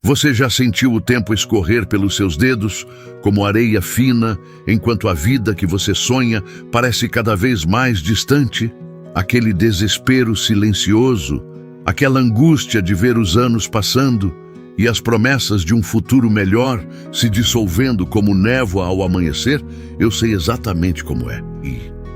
Você já sentiu o tempo escorrer pelos seus dedos, como areia fina, enquanto a vida que você sonha parece cada vez mais distante? Aquele desespero silencioso, aquela angústia de ver os anos passando e as promessas de um futuro melhor se dissolvendo como névoa ao amanhecer? Eu sei exatamente como é.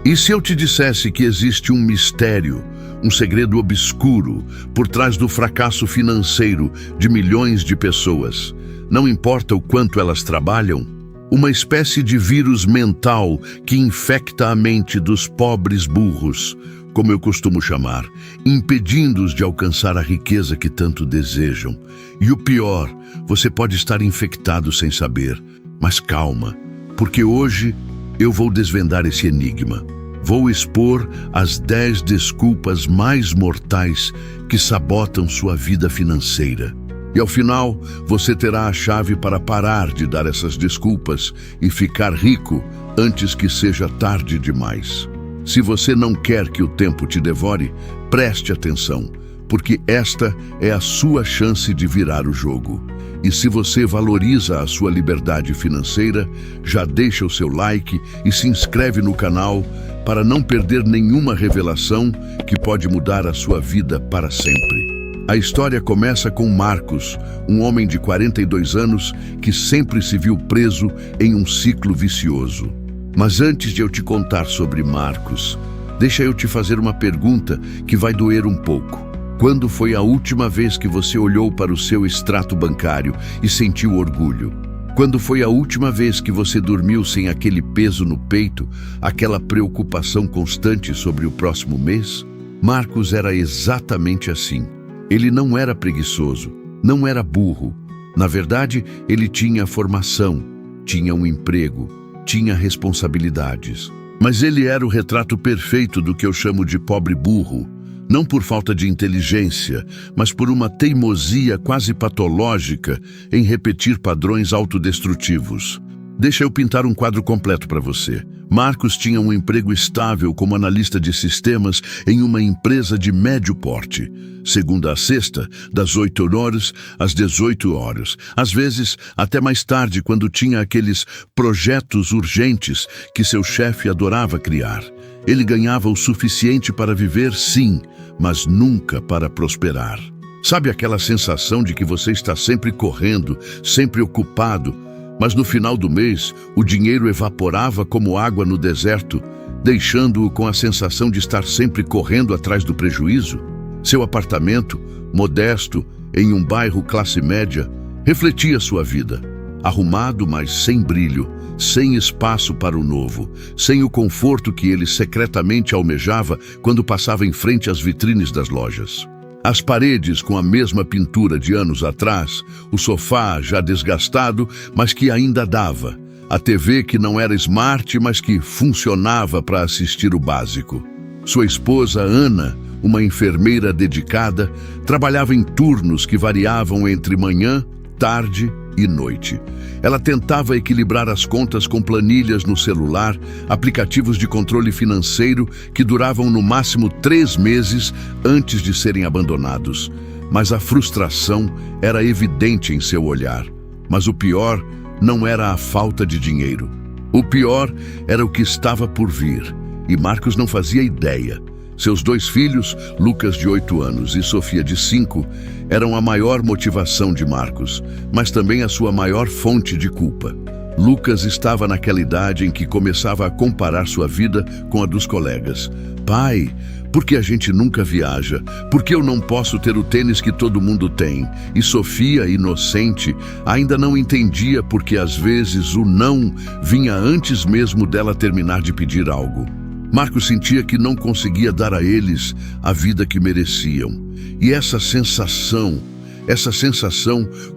E se eu te dissesse que existe um mistério, um segredo obscuro por trás do fracasso financeiro de milhões de pessoas? Não importa o quanto elas trabalham, uma espécie de vírus mental que infecta a mente dos pobres burros, como eu costumo chamar, impedindo-os de alcançar a riqueza que tanto desejam. E o pior, você pode estar infectado sem saber. Mas calma, porque hoje eu vou desvendar esse enigma. Vou expor as 10 desculpas mais mortais que sabotam sua vida financeira. E ao final, você terá a chave para parar de dar essas desculpas e ficar rico antes que seja tarde demais. Se você não quer que o tempo te devore, preste atenção, porque esta é a sua chance de virar o jogo. E se você valoriza a sua liberdade financeira, já deixa o seu like e se inscreve no canal para não perder nenhuma revelação que pode mudar a sua vida para sempre. A história começa com Marcos, um homem de 42 anos que sempre se viu preso em um ciclo vicioso. Mas antes de eu te contar sobre Marcos, deixa eu te fazer uma pergunta que vai doer um pouco. Quando foi a última vez que você olhou para o seu extrato bancário e sentiu orgulho? Quando foi a última vez que você dormiu sem aquele peso no peito, aquela preocupação constante sobre o próximo mês? Marcos era exatamente assim. Ele não era preguiçoso, não era burro. Na verdade, ele tinha formação, tinha um emprego, tinha responsabilidades. Mas ele era o retrato perfeito do que eu chamo de pobre burro. Não por falta de inteligência, mas por uma teimosia quase patológica em repetir padrões autodestrutivos. Deixa eu pintar um quadro completo para você. Marcos tinha um emprego estável como analista de sistemas em uma empresa de médio porte. Segunda a sexta, das 8 horas às 18 horas. Às vezes, até mais tarde, quando tinha aqueles projetos urgentes que seu chefe adorava criar. Ele ganhava o suficiente para viver, sim, mas nunca para prosperar. Sabe aquela sensação de que você está sempre correndo, sempre ocupado, mas no final do mês o dinheiro evaporava como água no deserto, deixando-o com a sensação de estar sempre correndo atrás do prejuízo? Seu apartamento, modesto, em um bairro classe média, refletia sua vida. Arrumado, mas sem brilho, sem espaço para o novo, sem o conforto que ele secretamente almejava quando passava em frente às vitrines das lojas. As paredes com a mesma pintura de anos atrás, o sofá já desgastado, mas que ainda dava, a TV que não era smart, mas que funcionava para assistir o básico. Sua esposa, Ana, uma enfermeira dedicada, trabalhava em turnos que variavam entre manhã, tarde e noite. Ela tentava equilibrar as contas com planilhas no celular, aplicativos de controle financeiro que duravam no máximo 3 meses antes de serem abandonados. Mas a frustração era evidente em seu olhar. Mas o pior não era a falta de dinheiro. O pior era o que estava por vir. E Marcos não fazia ideia. Seus 2 filhos, Lucas de 8 anos e Sofia de 5, eram a maior motivação de Marcos, mas também a sua maior fonte de culpa. Lucas estava naquela idade em que começava a comparar sua vida com a dos colegas. Pai, por que a gente nunca viaja? Por que eu não posso ter o tênis que todo mundo tem? E Sofia, inocente, ainda não entendia porque às vezes o não vinha antes mesmo dela terminar de pedir algo. Marcos sentia que não conseguia dar a eles a vida que mereciam. E essa sensação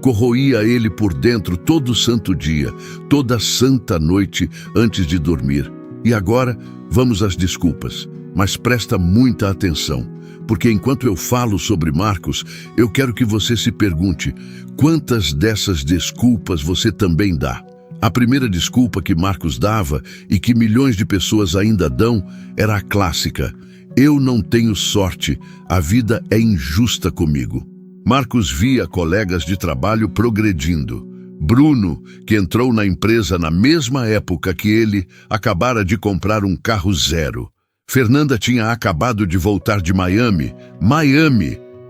corroía ele por dentro todo santo dia, toda santa noite antes de dormir. E agora, vamos às desculpas. Mas presta muita atenção, porque enquanto eu falo sobre Marcos, eu quero que você se pergunte, quantas dessas desculpas você também dá? A primeira desculpa que Marcos dava e que milhões de pessoas ainda dão era a clássica: eu não tenho sorte, a vida é injusta comigo. Marcos via colegas de trabalho progredindo. Bruno, que entrou na empresa na mesma época que ele, acabara de comprar um carro zero. Fernanda tinha acabado de voltar de Miami,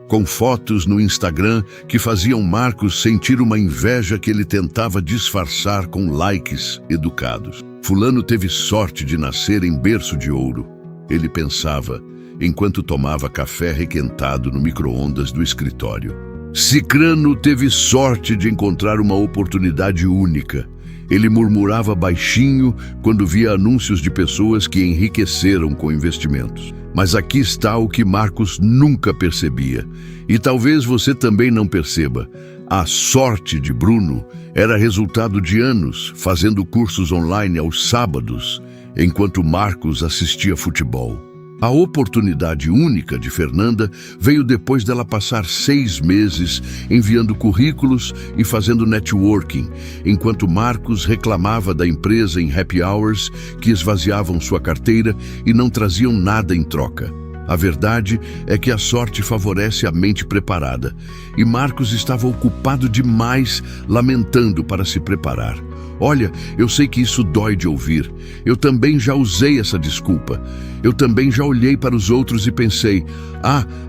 com fotos no Instagram que faziam Marcos sentir uma inveja que ele tentava disfarçar com likes educados. Fulano teve sorte de nascer em berço de ouro, ele pensava, enquanto tomava café requentado no micro-ondas do escritório. Cicrano teve sorte de encontrar uma oportunidade única. Ele murmurava baixinho quando via anúncios de pessoas que enriqueceram com investimentos. Mas aqui está o que Marcos nunca percebia. E talvez você também não perceba. A sorte de Bruno era resultado de anos fazendo cursos online aos sábados, enquanto Marcos assistia futebol. A oportunidade única de Fernanda veio depois dela passar 6 meses enviando currículos e fazendo networking, enquanto Marcos reclamava da empresa em happy hours que esvaziavam sua carteira e não traziam nada em troca. A verdade é que a sorte favorece a mente preparada, e Marcos estava ocupado demais lamentando para se preparar. Olha, eu sei que isso dói de ouvir. Eu também já usei essa desculpa. Eu também já olhei para os outros e pensei,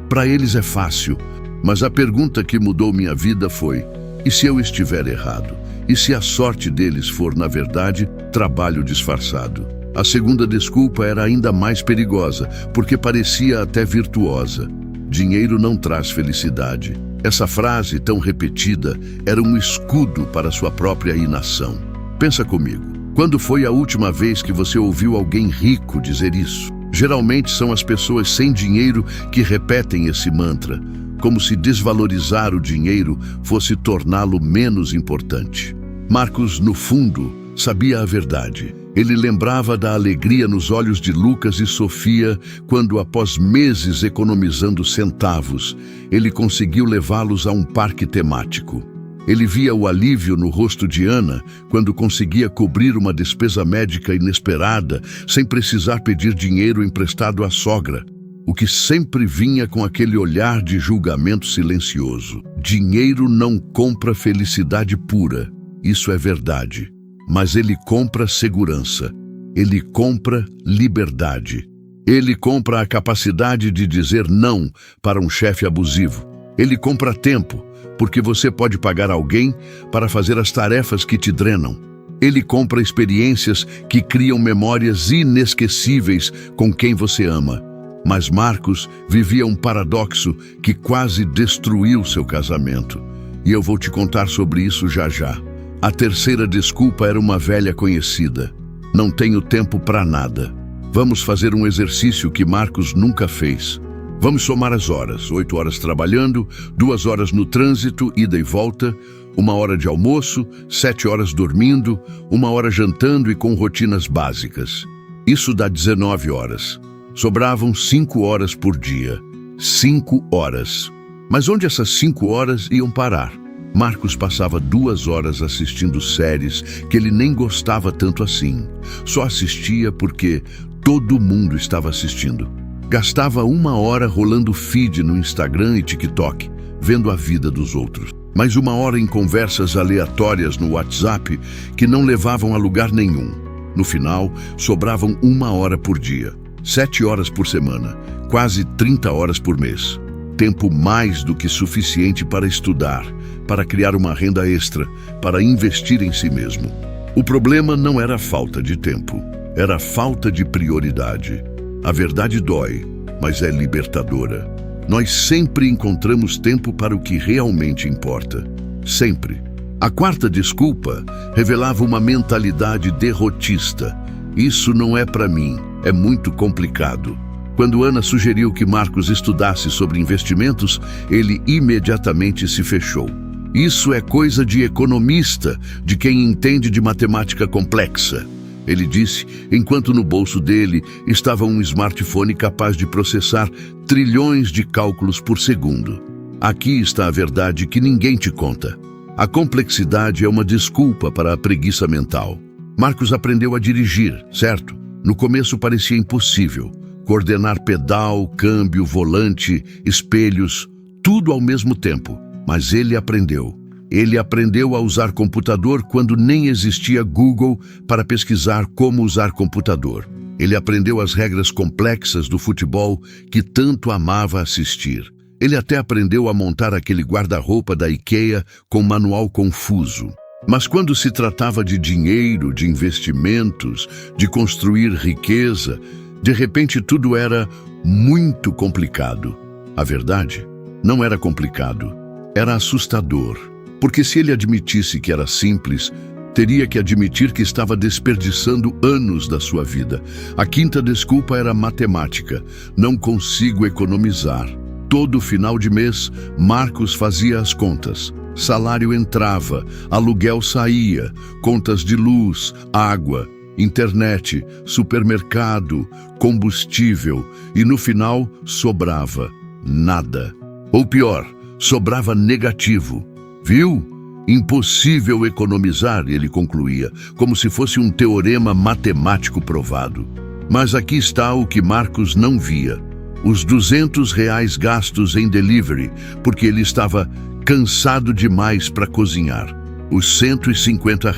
para eles é fácil. Mas a pergunta que mudou minha vida foi, e se eu estiver errado? E se a sorte deles for, na verdade, trabalho disfarçado? A segunda desculpa era ainda mais perigosa, porque parecia até virtuosa. Dinheiro não traz felicidade. Essa frase, tão repetida, era um escudo para sua própria inação. Pensa comigo, quando foi a última vez que você ouviu alguém rico dizer isso? Geralmente são as pessoas sem dinheiro que repetem esse mantra, como se desvalorizar o dinheiro fosse torná-lo menos importante. Marcos, no fundo, sabia a verdade. Ele lembrava da alegria nos olhos de Lucas e Sofia quando, após meses economizando centavos, ele conseguiu levá-los a um parque temático. Ele via o alívio no rosto de Ana quando conseguia cobrir uma despesa médica inesperada sem precisar pedir dinheiro emprestado à sogra, o que sempre vinha com aquele olhar de julgamento silencioso. Dinheiro não compra felicidade pura, isso é verdade. Mas ele compra segurança, ele compra liberdade, ele compra a capacidade de dizer não para um chefe abusivo, ele compra tempo, porque você pode pagar alguém para fazer as tarefas que te drenam. Ele compra experiências que criam memórias inesquecíveis com quem você ama. Mas Marcos vivia um paradoxo que quase destruiu seu casamento. E eu vou te contar sobre isso já já. A terceira desculpa era uma velha conhecida. Não tenho tempo para nada. Vamos fazer um exercício que Marcos nunca fez. Vamos somar as horas. 8 horas trabalhando, 2 horas no trânsito, ida e volta, 1 hora de almoço, 7 horas dormindo, 1 hora jantando e com rotinas básicas. Isso dá 19 horas. Sobravam 5 horas por dia. 5 horas. Mas onde essas 5 horas iam parar? Marcos passava 2 horas assistindo séries que ele nem gostava tanto assim. Só assistia porque todo mundo estava assistindo. Gastava 1 hora rolando feed no Instagram e TikTok, vendo a vida dos outros. Mais 1 hora em conversas aleatórias no WhatsApp que não levavam a lugar nenhum. No final, sobravam 1 hora por dia, 7 horas por semana, quase 30 horas por mês. Tempo mais do que suficiente para estudar, para criar uma renda extra, para investir em si mesmo. O problema não era a falta de tempo, era a falta de prioridade. A verdade dói, mas é libertadora. Nós sempre encontramos tempo para o que realmente importa. Sempre. A quarta desculpa revelava uma mentalidade derrotista. Isso não é para mim, é muito complicado. Quando Ana sugeriu que Marcos estudasse sobre investimentos, ele imediatamente se fechou. Isso é coisa de economista, de quem entende de matemática complexa. Ele disse, enquanto no bolso dele estava um smartphone capaz de processar trilhões de cálculos por segundo. Aqui está a verdade que ninguém te conta. A complexidade é uma desculpa para a preguiça mental. Marcos aprendeu a dirigir, certo? No começo parecia impossível. Coordenar pedal, câmbio, volante, espelhos, tudo ao mesmo tempo. Mas ele aprendeu. Ele aprendeu a usar computador quando nem existia Google para pesquisar como usar computador. Ele aprendeu as regras complexas do futebol que tanto amava assistir. Ele até aprendeu a montar aquele guarda-roupa da IKEA com manual confuso. Mas quando se tratava de dinheiro, de investimentos, de construir riqueza, de repente tudo era muito complicado. A verdade, não era complicado, era assustador. Porque se ele admitisse que era simples, teria que admitir que estava desperdiçando anos da sua vida. A quinta desculpa era matemática. Não consigo economizar. Todo final de mês, Marcos fazia as contas. Salário entrava, aluguel saía, contas de luz, água, internet, supermercado, combustível e no final sobrava nada. Ou pior, sobrava negativo. Viu? Impossível economizar, ele concluía, como se fosse um teorema matemático provado. Mas aqui está o que Marcos não via. Os R$ 200 gastos em delivery, porque ele estava cansado demais para cozinhar. Os R$ 150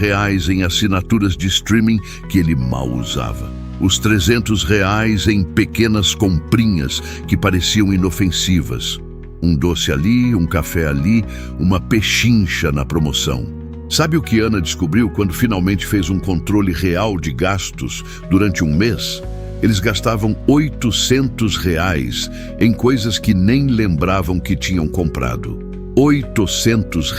em assinaturas de streaming que ele mal usava. Os R$ 300 em pequenas comprinhas que pareciam inofensivas. Um doce ali, um café ali, uma pechincha na promoção. Sabe o que Ana descobriu quando finalmente fez um controle real de gastos durante um mês? Eles gastavam R$ 800 em coisas que nem lembravam que tinham comprado. R$ 800,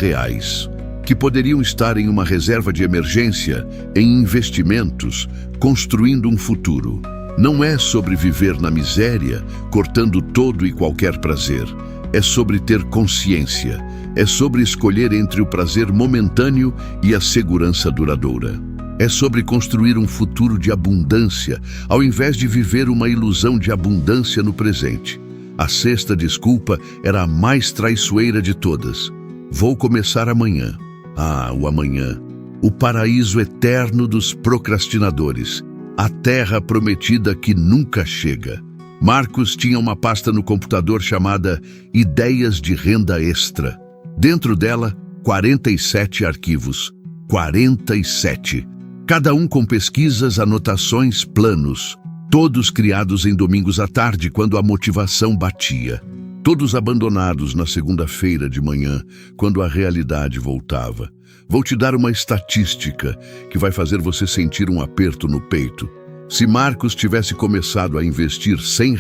que poderiam estar em uma reserva de emergência, em investimentos, construindo um futuro. Não é sobre viver na miséria, cortando todo e qualquer prazer. É sobre ter consciência. É sobre escolher entre o prazer momentâneo e a segurança duradoura. É sobre construir um futuro de abundância, ao invés de viver uma ilusão de abundância no presente. A sexta desculpa era a mais traiçoeira de todas. Vou começar amanhã. Ah, o amanhã. O paraíso eterno dos procrastinadores. A terra prometida que nunca chega. Marcos tinha uma pasta no computador chamada Ideias de Renda Extra. Dentro dela, 47 arquivos. 47. Cada um com pesquisas, anotações, planos. Todos criados em domingos à tarde, quando a motivação batia. Todos abandonados na segunda-feira de manhã, quando a realidade voltava. Vou te dar uma estatística que vai fazer você sentir um aperto no peito. Se Marcos tivesse começado a investir R$ 100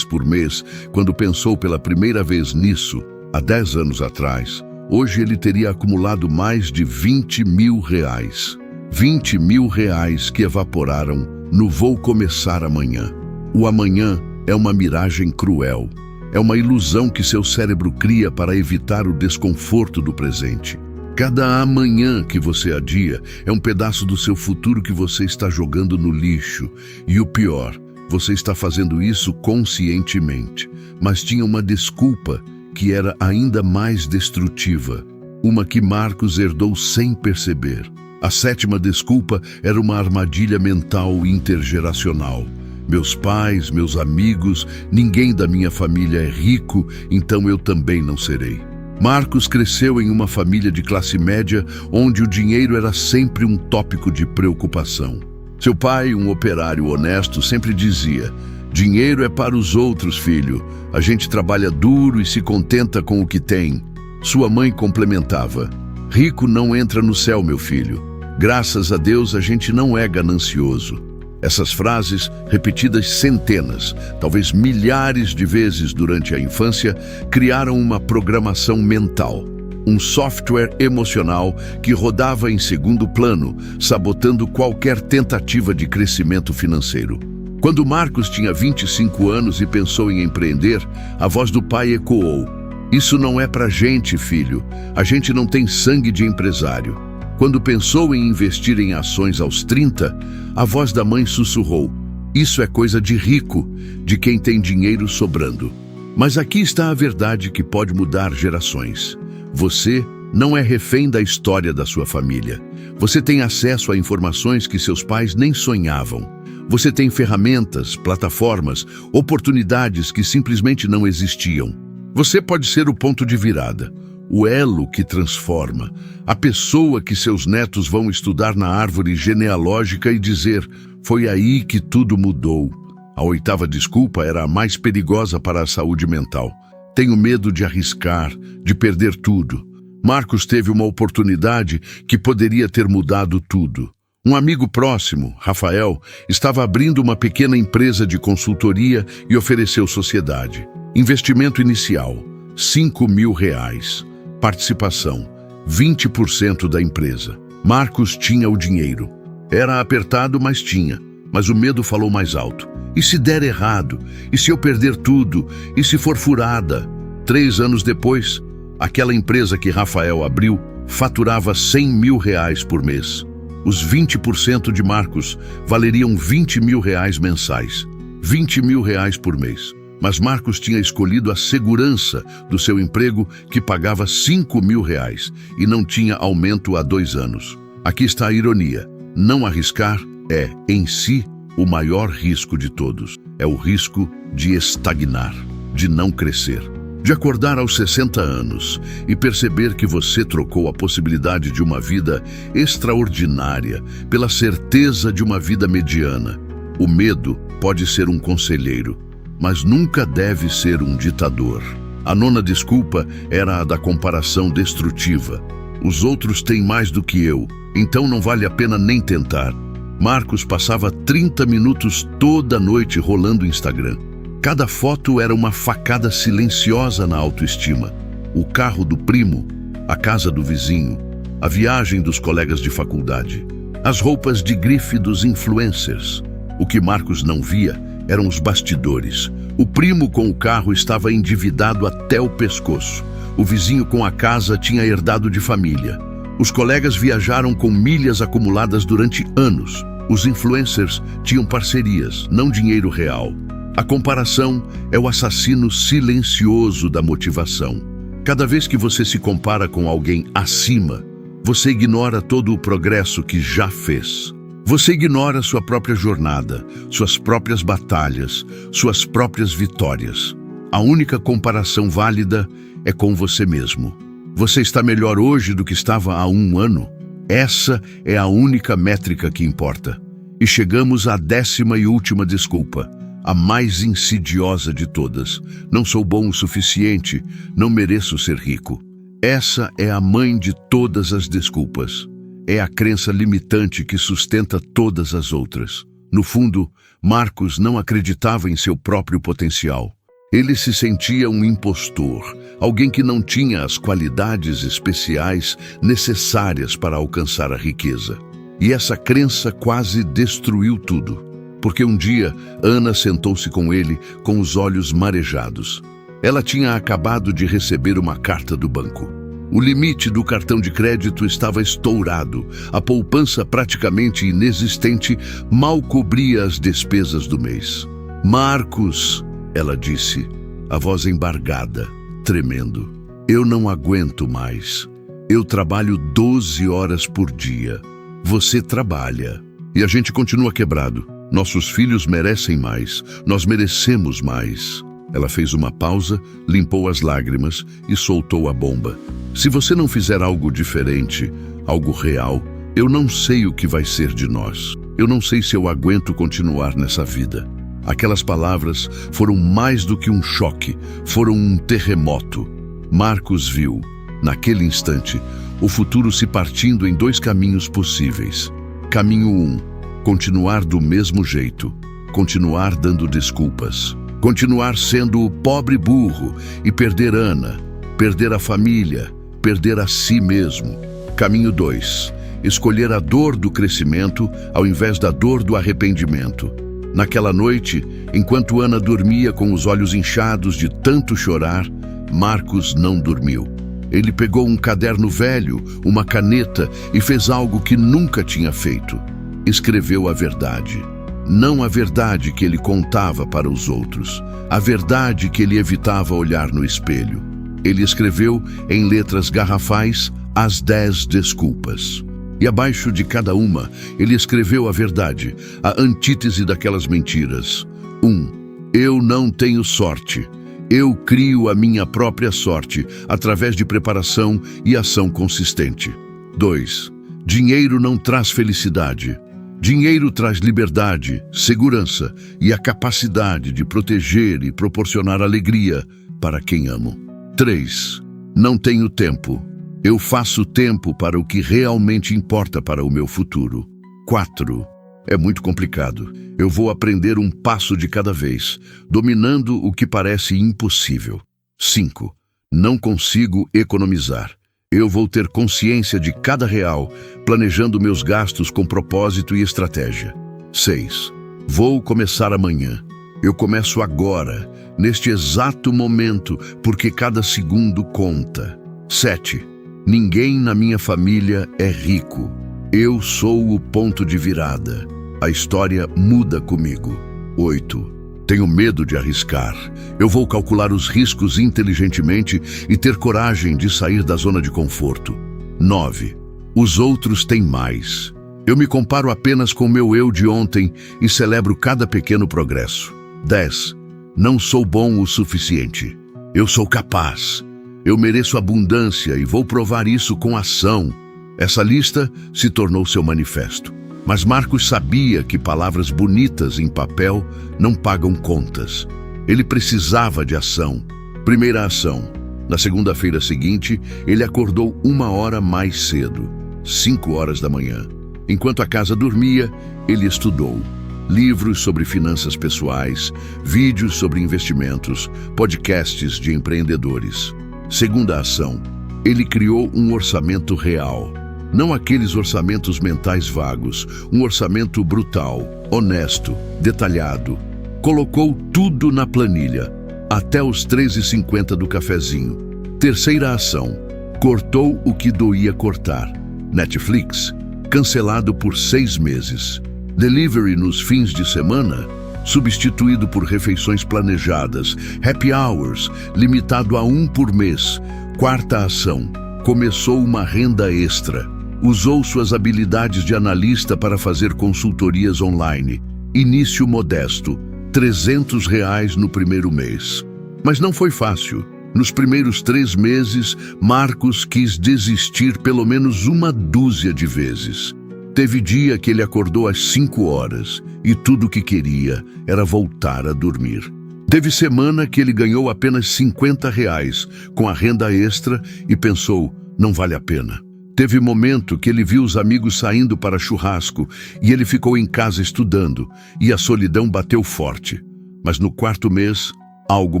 por mês quando pensou pela primeira vez nisso, há 10 anos atrás, hoje ele teria acumulado mais de R$ 20.000. R$ 20.000 que evaporaram no vou começar amanhã. O amanhã é uma miragem cruel. É uma ilusão que seu cérebro cria para evitar o desconforto do presente. Cada amanhã que você adia é um pedaço do seu futuro que você está jogando no lixo. E o pior, você está fazendo isso conscientemente. Mas tinha uma desculpa que era ainda mais destrutiva. Uma que Marcos herdou sem perceber. A sétima desculpa era uma armadilha mental intergeracional. Meus pais, meus amigos, ninguém da minha família é rico, então eu também não serei. Marcos cresceu em uma família de classe média onde o dinheiro era sempre um tópico de preocupação. Seu pai, um operário honesto, sempre dizia: dinheiro é para os outros, filho. A gente trabalha duro e se contenta com o que tem. Sua mãe complementava: rico não entra no céu, meu filho. Graças a Deus a gente não é ganancioso. Essas frases, repetidas centenas, talvez milhares de vezes durante a infância, criaram uma programação mental, um software emocional que rodava em segundo plano, sabotando qualquer tentativa de crescimento financeiro. Quando Marcos tinha 25 anos e pensou em empreender, a voz do pai ecoou: isso não é pra gente, filho. A gente não tem sangue de empresário. Quando pensou em investir em ações aos 30, a voz da mãe sussurrou: isso é coisa de rico, de quem tem dinheiro sobrando. Mas aqui está a verdade que pode mudar gerações. Você não é refém da história da sua família. Você tem acesso a informações que seus pais nem sonhavam. Você tem ferramentas, plataformas, oportunidades que simplesmente não existiam. Você pode ser o ponto de virada, o elo que transforma, a pessoa que seus netos vão estudar na árvore genealógica e dizer: foi aí que tudo mudou. A 8ª desculpa era a mais perigosa para a saúde mental. Tenho medo de arriscar, de perder tudo. Marcos teve uma oportunidade que poderia ter mudado tudo. Um amigo próximo, Rafael, estava abrindo uma pequena empresa de consultoria e ofereceu sociedade. Investimento inicial, R$ 5.000. Participação, 20% da empresa. Marcos tinha o dinheiro. Era apertado, mas o medo falou mais alto. E se der errado? E se eu perder tudo? E se for furada? 3 anos depois, aquela empresa que Rafael abriu faturava R$ 100.000 por mês. Os 20% de Marcos valeriam R$ 20.000 mensais. R$ 20.000 por mês. Mas Marcos tinha escolhido a segurança do seu emprego, que pagava R$ 5.000 e não tinha aumento há 2 anos. Aqui está a ironia. Não arriscar é, em si, o maior risco de todos. É o risco de estagnar, de não crescer. De acordar aos 60 anos e perceber que você trocou a possibilidade de uma vida extraordinária pela certeza de uma vida mediana. O medo pode ser um conselheiro, mas nunca deve ser um ditador. A 9ª desculpa era a da comparação destrutiva. Os outros têm mais do que eu, então não vale a pena nem tentar. Marcos passava 30 minutos toda noite rolando o Instagram. Cada foto era uma facada silenciosa na autoestima. O carro do primo, a casa do vizinho, a viagem dos colegas de faculdade, as roupas de grife dos influencers. O que Marcos não via eram os bastidores. O primo com o carro estava endividado até o pescoço. O vizinho com a casa tinha herdado de família. Os colegas viajaram com milhas acumuladas durante anos. Os influencers tinham parcerias, não dinheiro real. A comparação é o assassino silencioso da motivação. Cada vez que você se compara com alguém acima, você ignora todo o progresso que já fez. Você ignora sua própria jornada, suas próprias batalhas, suas próprias vitórias. A única comparação válida é com você mesmo. Você está melhor hoje do que estava há 1 ano? Essa é a única métrica que importa. E chegamos à 10ª e última desculpa, a mais insidiosa de todas. Não sou bom o suficiente, não mereço ser rico. Essa é a mãe de todas as desculpas. É a crença limitante que sustenta todas as outras. No fundo, Marcos não acreditava em seu próprio potencial. Ele se sentia um impostor, alguém que não tinha as qualidades especiais necessárias para alcançar a riqueza. E essa crença quase destruiu tudo. Porque um dia, Ana sentou-se com ele com os olhos marejados. Ela tinha acabado de receber uma carta do banco. O limite do cartão de crédito estava estourado, a poupança praticamente inexistente mal cobria as despesas do mês. Marcos, ela disse, a voz embargada, tremendo. Eu não aguento mais. Eu trabalho 12 horas por dia. Você trabalha. E a gente continua quebrado. Nossos filhos merecem mais. Nós merecemos mais. Ela fez uma pausa, limpou as lágrimas e soltou a bomba. Se você não fizer algo diferente, algo real, eu não sei o que vai ser de nós. Eu não sei se eu aguento continuar nessa vida. Aquelas palavras foram mais do que um choque, foram um terremoto. Marcos viu, naquele instante, o futuro se partindo em 2 caminhos possíveis. Caminho 1, continuar do mesmo jeito, continuar dando desculpas, continuar sendo o pobre burro e perder Ana, perder a família, perder a si mesmo. Caminho 2, escolher a dor do crescimento ao invés da dor do arrependimento. Naquela noite, enquanto Ana dormia com os olhos inchados de tanto chorar, Marcos não dormiu. Ele pegou um caderno velho, uma caneta e fez algo que nunca tinha feito. Escreveu a verdade. Não a verdade que ele contava para os outros, a verdade que ele evitava olhar no espelho. Ele escreveu, em letras garrafais, as 10 desculpas. E abaixo de cada uma, ele escreveu a verdade, a antítese daquelas mentiras. 1. Eu não tenho sorte. Eu crio a minha própria sorte através de preparação e ação consistente. 2. Dinheiro não traz felicidade. Dinheiro traz liberdade, segurança e a capacidade de proteger e proporcionar alegria para quem amo. 3. Não tenho tempo. Eu faço tempo para o que realmente importa para o meu futuro. 4. É muito complicado. Eu vou aprender um passo de cada vez, dominando o que parece impossível. 5. Não consigo economizar. Eu vou ter consciência de cada real, planejando meus gastos com propósito e estratégia. 6. Vou começar amanhã. Eu começo agora, neste exato momento, porque cada segundo conta. 7. Ninguém na minha família é rico. Eu sou o ponto de virada. A história muda comigo. 8. Tenho medo de arriscar. Eu vou calcular os riscos inteligentemente e ter coragem de sair da zona de conforto. 9. Os outros têm mais. Eu me comparo apenas com o meu eu de ontem e celebro cada pequeno progresso. 10. Não sou bom o suficiente. Eu sou capaz. Eu mereço abundância e vou provar isso com ação. Essa lista se tornou seu manifesto. Mas Marcos sabia que palavras bonitas em papel não pagam contas. Ele precisava de ação. Primeira ação. Na segunda-feira seguinte, ele acordou 1 hora mais cedo, 5 horas da manhã. Enquanto a casa dormia, ele estudou. Livros sobre finanças pessoais, vídeos sobre investimentos, podcasts de empreendedores. Segunda ação. Ele criou um orçamento real. Não aqueles orçamentos mentais vagos, um orçamento brutal, honesto, detalhado. Colocou tudo na planilha, até os 13h50 do cafezinho. Terceira ação, cortou o que doía cortar. Netflix, cancelado por 6 meses. Delivery nos fins de semana, substituído por refeições planejadas. Happy hours, limitado a 1 por mês. Quarta ação, começou uma renda extra. Usou suas habilidades de analista para fazer consultorias online. Início modesto, R$300 no primeiro mês. Mas não foi fácil. Nos primeiros 3 meses, Marcos quis desistir pelo menos 12 de vezes. Teve dia que ele acordou às 5 horas e tudo o que queria era voltar a dormir. Teve semana que ele ganhou apenas R$50 com a renda extra e pensou, não vale a pena. Teve momento que ele viu os amigos saindo para churrasco e ele ficou em casa estudando e a solidão bateu forte. Mas no 4º mês, algo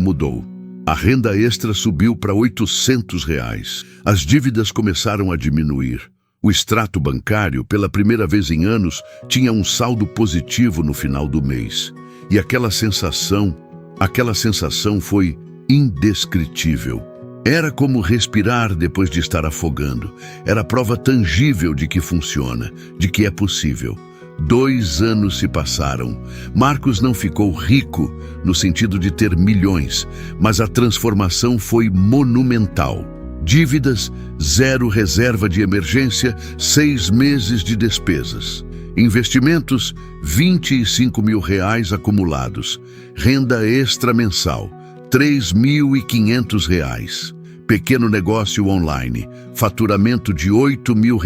mudou. A renda extra subiu para R$800. As dívidas começaram a diminuir. O extrato bancário, pela primeira vez em anos, tinha um saldo positivo no final do mês. E aquela sensação foi indescritível. Era como respirar depois de estar afogando. Era prova tangível de que funciona, de que é possível. 2 anos se passaram. Marcos não ficou rico no sentido de ter milhões, mas a transformação foi monumental. Dívidas, 0 reserva de emergência, 6 meses de despesas. Investimentos, R$25 mil acumulados. Renda extra mensal, R$3.500. Pequeno negócio online, faturamento de R$8 mil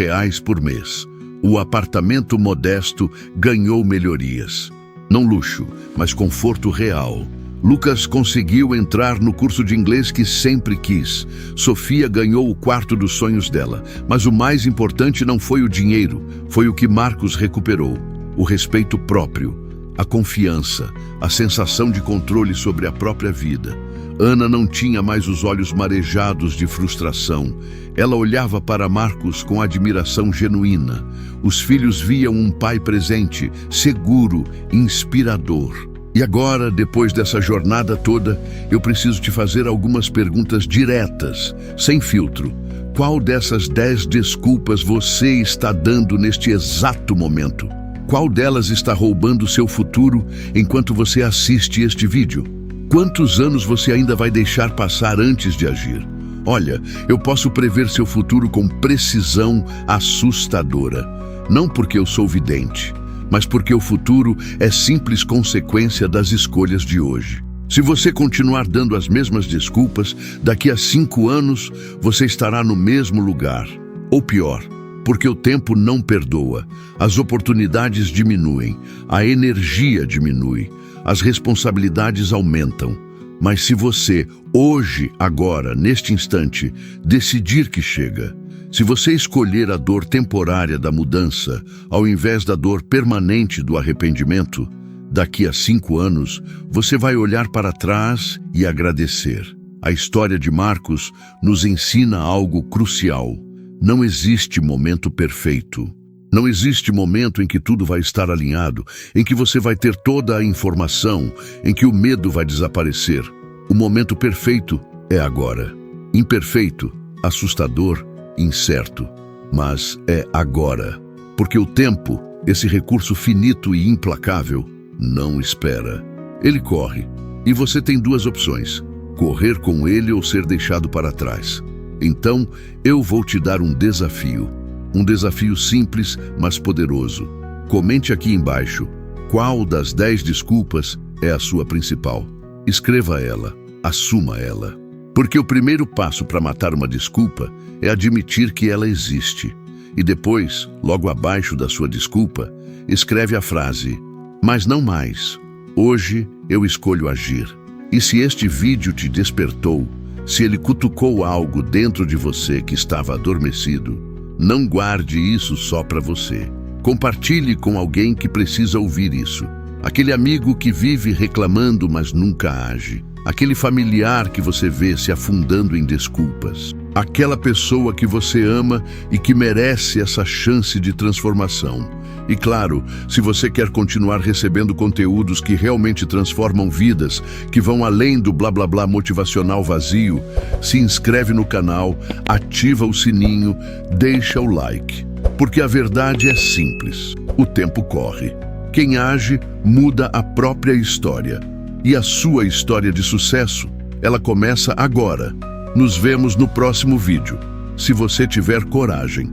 por mês. O apartamento modesto ganhou melhorias. Não luxo, mas conforto real. Lucas conseguiu entrar no curso de inglês que sempre quis. Sofia ganhou o quarto dos sonhos dela. Mas o mais importante não foi o dinheiro, foi o que Marcos recuperou. O respeito próprio, a confiança, a sensação de controle sobre a própria vida. Ana não tinha mais os olhos marejados de frustração. Ela olhava para Marcos com admiração genuína. Os filhos viam um pai presente, seguro, inspirador. E agora, depois dessa jornada toda, eu preciso te fazer algumas perguntas diretas, sem filtro. Qual dessas 10 desculpas você está dando neste exato momento? Qual delas está roubando seu futuro enquanto você assiste este vídeo? Quantos anos você ainda vai deixar passar antes de agir? Olha, eu posso prever seu futuro com precisão assustadora. Não porque eu sou vidente, mas porque o futuro é simples consequência das escolhas de hoje. Se você continuar dando as mesmas desculpas, daqui a 5 anos você estará no mesmo lugar. Ou pior, porque o tempo não perdoa, as oportunidades diminuem, a energia diminui, as responsabilidades aumentam. Mas se você, hoje, agora, neste instante, decidir que chega, se você escolher a dor temporária da mudança, ao invés da dor permanente do arrependimento, daqui a 5 anos, você vai olhar para trás e agradecer. A história de Marcos nos ensina algo crucial. Não existe momento perfeito. Não existe momento em que tudo vai estar alinhado, em que você vai ter toda a informação, em que o medo vai desaparecer. O momento perfeito é agora. Imperfeito, assustador, incerto. Mas é agora. Porque o tempo, esse recurso finito e implacável, não espera. Ele corre. E você tem 2 opções: correr com ele ou ser deixado para trás. Então, eu vou te dar um desafio. Um desafio simples, mas poderoso. Comente aqui embaixo qual das 10 desculpas é a sua principal. Escreva ela, assuma ela. Porque o primeiro passo para matar uma desculpa é admitir que ela existe. E depois, logo abaixo da sua desculpa, escreve a frase: mas não mais. Hoje eu escolho agir. E se este vídeo te despertou, se ele cutucou algo dentro de você que estava adormecido, não guarde isso só para você. Compartilhe com alguém que precisa ouvir isso. Aquele amigo que vive reclamando, mas nunca age. Aquele familiar que você vê se afundando em desculpas. Aquela pessoa que você ama e que merece essa chance de transformação. E claro, se você quer continuar recebendo conteúdos que realmente transformam vidas, que vão além do blá blá blá motivacional vazio, se inscreve no canal, ativa o sininho, deixa o like. Porque a verdade é simples: o tempo corre. Quem age muda a própria história. E a sua história de sucesso, ela começa agora. Nos vemos no próximo vídeo, se você tiver coragem.